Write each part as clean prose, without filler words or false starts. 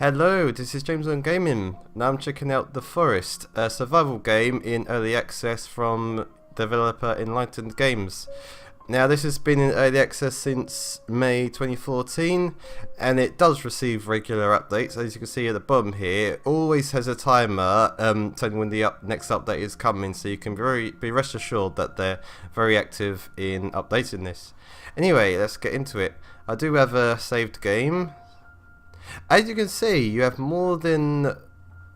Hello, this is James on Gaming. Now I'm checking out The Forest, a survival game in early access from developer Enlightened Games. Now this has been in early access since May 2014 and it does receive regular updates. As you can see at the bottom here, it always has a timer telling when the next update is coming, so you can be rest assured that they're very active in updating this. Anyway, let's get into it. I do have a saved game. As you can see, you have more than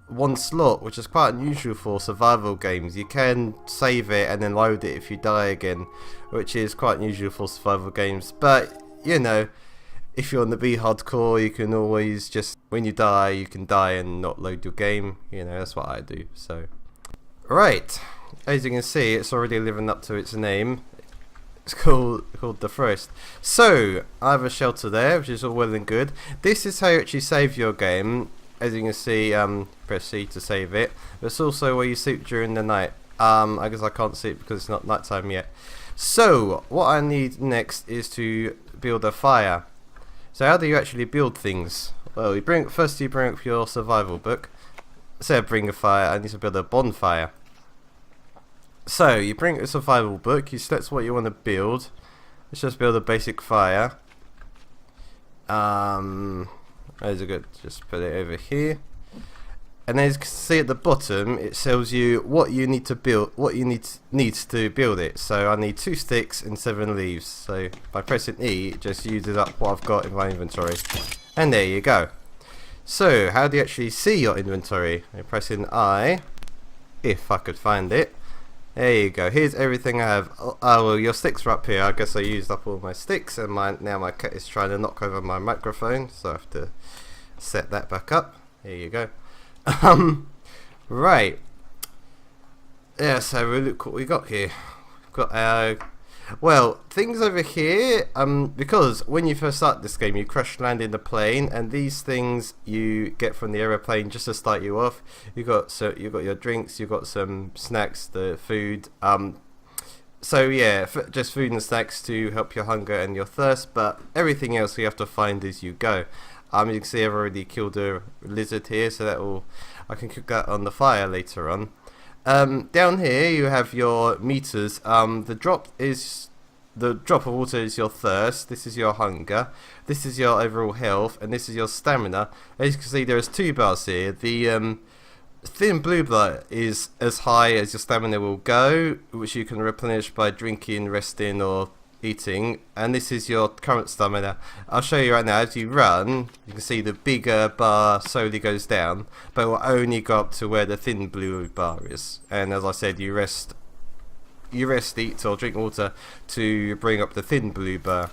one slot, which is quite unusual for survival games. You can save it and then load it if you die again, which is quite unusual for survival games. But, you know, if you want to be hardcore, you can always just, when you die, you can die and not load your game. You know, that's what I do. So, right, as you can see, it's already living up to its name. It's called The Forest. So, I have a shelter there, which is all well and good. This is how you actually save your game. As you can see, press C to save it. But it's also where you sleep during the night. I guess I can't see it because it's not nighttime yet. So, what I need next is to build a fire. So, how do you actually build things? Well, first you bring up your survival book. Instead of bring a fire, I need to build a bonfire. So, you bring a survival book, you select what you want to build. Let's just build a basic fire. As a good, just put it over here. And as you can see at the bottom, it tells you what you need to build, what you needs to build it. So I need 2 sticks and 7 leaves. So by pressing E, it just uses up what I've got in my inventory. And there you go. So how do you actually see your inventory? I'm pressing I, if I could find it. There you go, here's everything I have. Oh well, your sticks are up here. I guess I used up all my sticks and now my cat is trying to knock over my microphone, so I have to set that back up. There you go. Right. Let's have a look what we got here. We've got well, things over here, because when you first start this game you crash land in the plane, and these things you get from the aeroplane just to start you off. You got your drinks, you got some snacks, the food. So yeah, just food and snacks to help your hunger and your thirst, but everything else you have to find as you go. You can see I've already killed a lizard here, so I can cook that on the fire later on. Down here you have your meters. The drop of water is your thirst, this is your hunger, this is your overall health, and this is your stamina. As you can see, there's 2 bars here. The thin blue bar is as high as your stamina will go, which you can replenish by drinking, resting, or eating, and this is your current stamina. I'll show you right now. As you run, you can see the bigger bar slowly goes down, but it will only go up to where the thin blue bar is. And as I said, you rest, eat, or drink water to bring up the thin blue bar.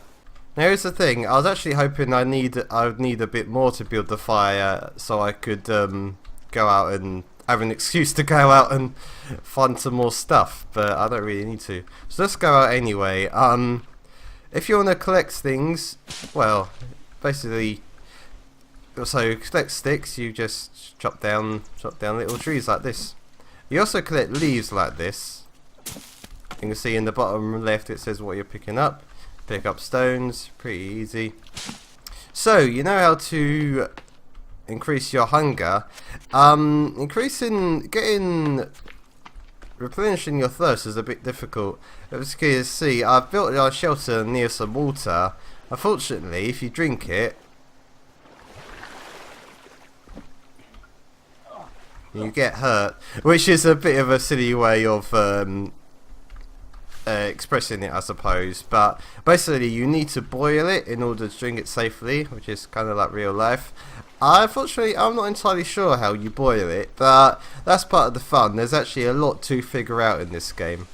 Now here's the thing, I was actually hoping I would need a bit more to build the fire, so I could go out and have an excuse to go out and find some more stuff, but I don't really need to. So let's go out anyway. If you want to collect things, well, basically, so collect sticks, you just chop down little trees like this. You also collect leaves like this. You can see in the bottom left it says what you're picking up. Pick up stones, pretty easy. So you know how to increase your hunger. Replenishing your thirst is a bit difficult. As you can see, I've built a shelter near some water. Unfortunately, if you drink it, you get hurt, which is a bit of a silly way of expressing it, I suppose. But basically you need to boil it in order to drink it safely, which is kind of like real life. Unfortunately, I'm not entirely sure how you boil it, but that's part of the fun. There's actually a lot to figure out in this game.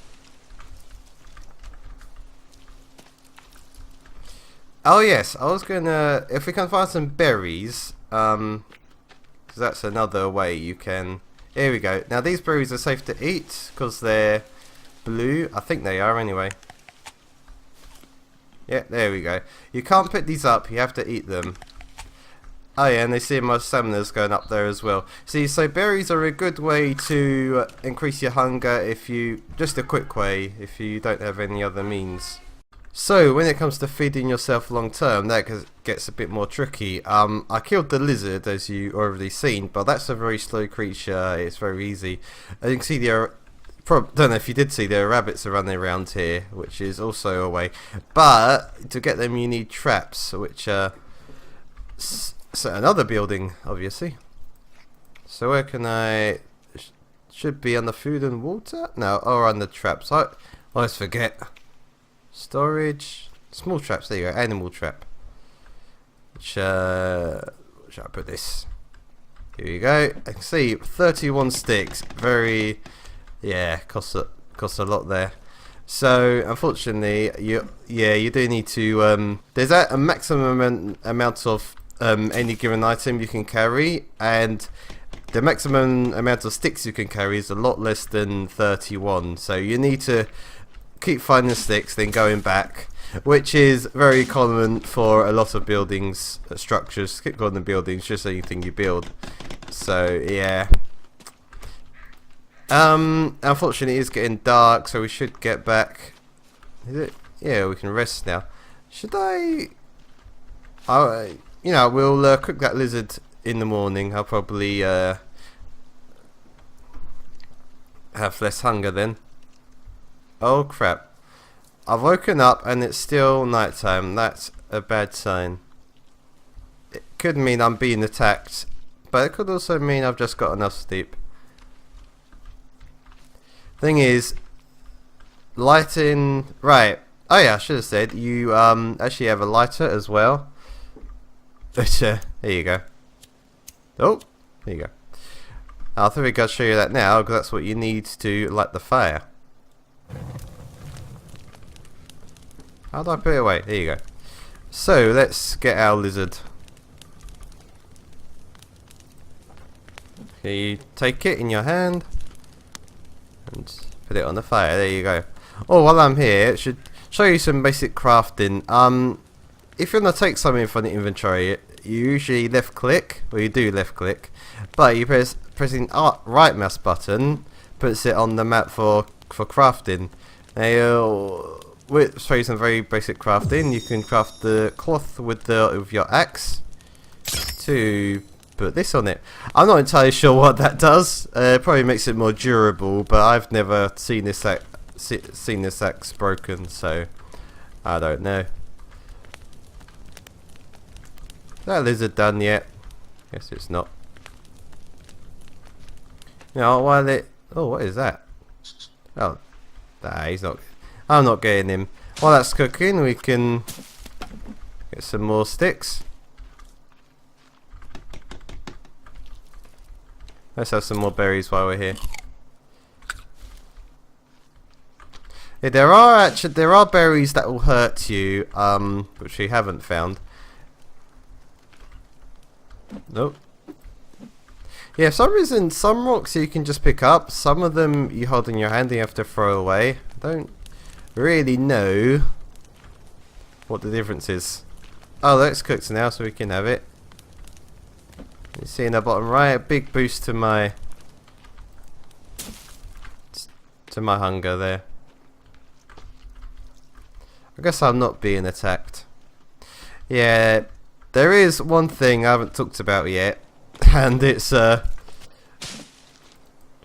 Oh yes, I was gonna, if we can find some berries, because that's another way you can. Here we go. Now these berries are safe to eat because they're blue. I think they are anyway. Yeah, there we go. You can't pick these up, you have to eat them. Oh yeah, and they see my stamina's going up there as well. See, so berries are a good way to increase your hunger if you, just a quick way, if you don't have any other means. So when it comes to feeding yourself long term, that gets a bit more tricky. I killed the lizard, as you already seen, but that's a very slow creature. It's very easy. As you can see, don't know if you did see, there are rabbits are running around here, which is also a way. But to get them, you need traps, which so another building, obviously. So where can I? Should be on the food and water? No, or on the traps. I always forget. Storage, small traps. There you go. Animal trap. Which shall I put this? Here you go. I can see 31 sticks. Very, yeah, costs a lot there. So unfortunately, you do need to. There's a maximum amount of any given item you can carry, and the maximum amount of sticks you can carry is a lot less than 31. So you need to keep finding sticks, then going back, which is very common for a lot of buildings, structures. Keep going to buildings, just anything you build. So yeah. Unfortunately, it's getting dark, so we should get back. Is it? Yeah, we can rest now. Should I? You know, we'll cook that lizard in the morning. I'll probably have less hunger then. Oh crap! I've woken up and it's still nighttime. That's a bad sign. It could mean I'm being attacked, but it could also mean I've just got enough sleep. Thing is, lighting. Right. Oh yeah, I should have said you actually have a lighter as well. But there you go. Oh, there you go. I think I'll show you that now, because that's what you need to light the fire. How do I put it away? There you go. So let's get our lizard. Okay, you take it in your hand and put it on the fire. There you go. Oh, while I'm here, it should show you some basic crafting. If you're gonna take something from the inventory, you usually left click, or you do left click, but you pressing right mouse button puts it on the map for crafting. Now, we'll show you some very basic crafting. You can craft the cloth with your axe to put this on it. I'm not entirely sure what that does. It probably makes it more durable, but I've never seen this axe broken, so I don't know. Is that lizard done yet? Guess it's not. Now, while it. Oh, what is that? Oh, he's not. I'm not getting him. While that's cooking, we can get some more sticks. Let's have some more berries while we're here. Yeah, there are berries that will hurt you, which we haven't found. Nope. Yeah, for some reason, some rocks you can just pick up. Some of them you hold in your hand and you have to throw away. I don't really know what the difference is. Oh, that's cooked now, so we can have it. You see in the bottom right, a big boost to my hunger there. I guess I'm not being attacked. Yeah, there is one thing I haven't talked about yet, and it's for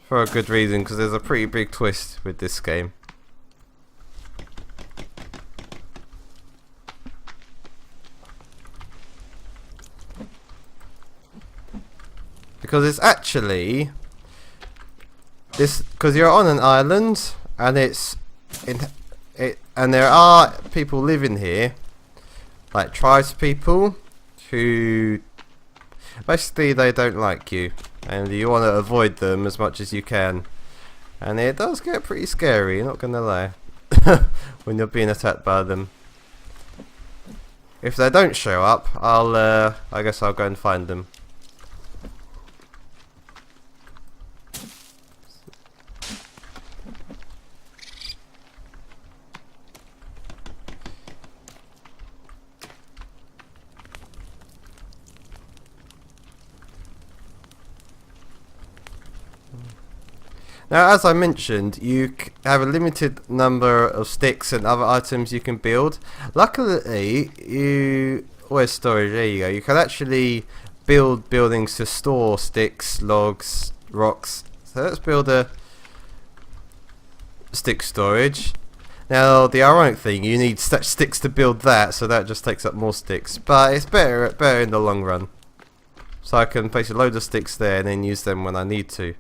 a good reason, because there's a pretty big twist with this game. Because it's actually because you're on an island and and there are people living here, like tribes people, who basically they don't like you, and you want to avoid them as much as you can. And it does get pretty scary, not gonna lie, when you're being attacked by them. If they don't show up, I guess I'll go and find them. Now, as I mentioned, you have a limited number of sticks and other items you can build. Luckily, where's storage? There you go. You can actually build buildings to store sticks, logs, rocks. So let's build a stick storage. Now, the ironic thing, you need sticks to build that, so that just takes up more sticks. But it's better in the long run. So I can place a load of sticks there and then use them when I need to.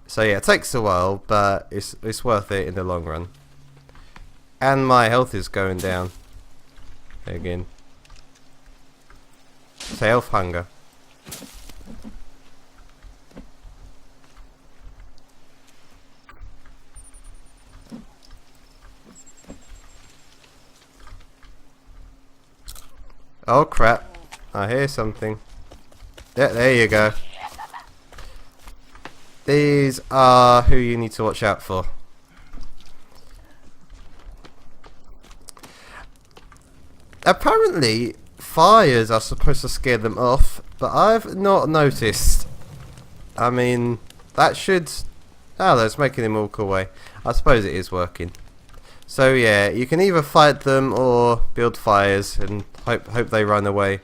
So yeah, it takes a while, but it's worth it in the long run. And my health is going down again. So health hunger. Oh crap, I hear something. Yeah, there you go. These are who you need to watch out for. Apparently, fires are supposed to scare them off, but I've not noticed. I mean, that should... Oh, that's making them walk away. I suppose it is working. So yeah, you can either fight them or build fires and hope they run away.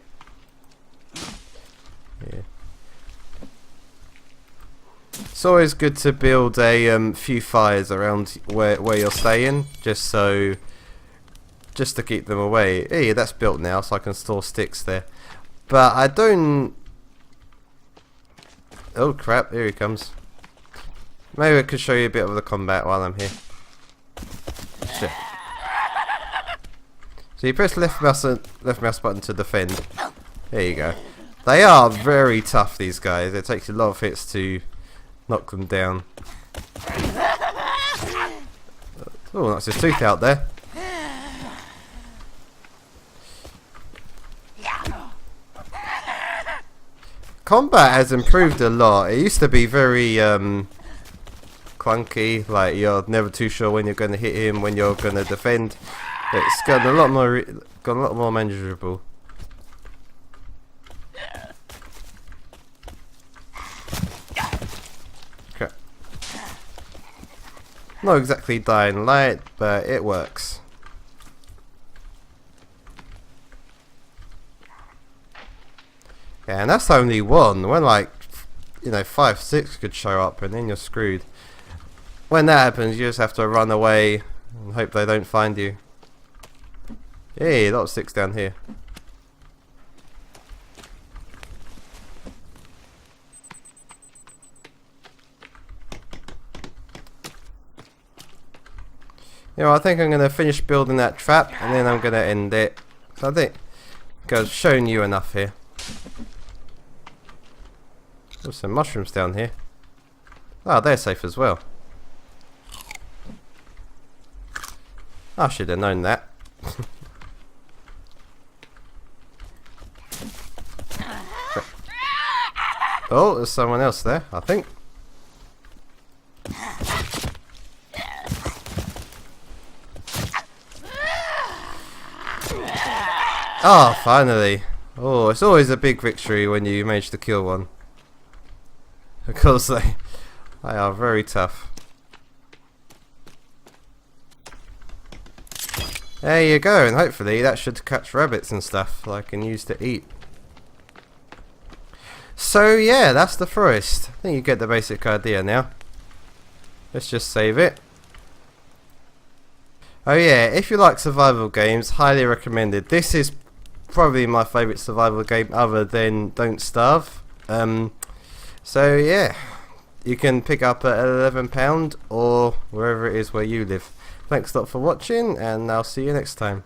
Yeah. It's always good to build a few fires around where you're staying, just to keep them away. Hey, that's built now, so I can store sticks there. But I don't... Oh crap, here he comes. Maybe I could show you a bit of the combat while I'm here. Shit. So you press left mouse button to defend. There you go. They are very tough, these guys. It takes a lot of hits to knock them down. Oh, that's his tooth out there. Combat has improved a lot. It used to be very clunky, like you're never too sure when you're going to hit him, when you're going to defend. It's gotten a lot more manageable. Okay. Not exactly dying light, but it works. Yeah, and that's only one. When like, 5, 6 could show up, and then you're screwed. When that happens, you just have to run away and hope they don't find you. Hey, a lot of sticks down here. I think I'm going to finish building that trap and then I'm going to end it. So I think I've shown you enough here. There's some mushrooms down here. Oh, they're safe as well. I should have known that. Oh, there's someone else there, I think. Ah, finally. Oh, it's always a big victory when you manage to kill one. Because they are very tough. There you go, and hopefully that should catch rabbits and stuff that I can use to eat. So yeah, that's the forest. I think you get the basic idea now. Let's just save it. Oh yeah, if you like survival games, highly recommended. This is probably my favourite survival game other than Don't Starve. So yeah, you can pick up at £11 or wherever it is where you live. Thanks a lot for watching, and I'll see you next time.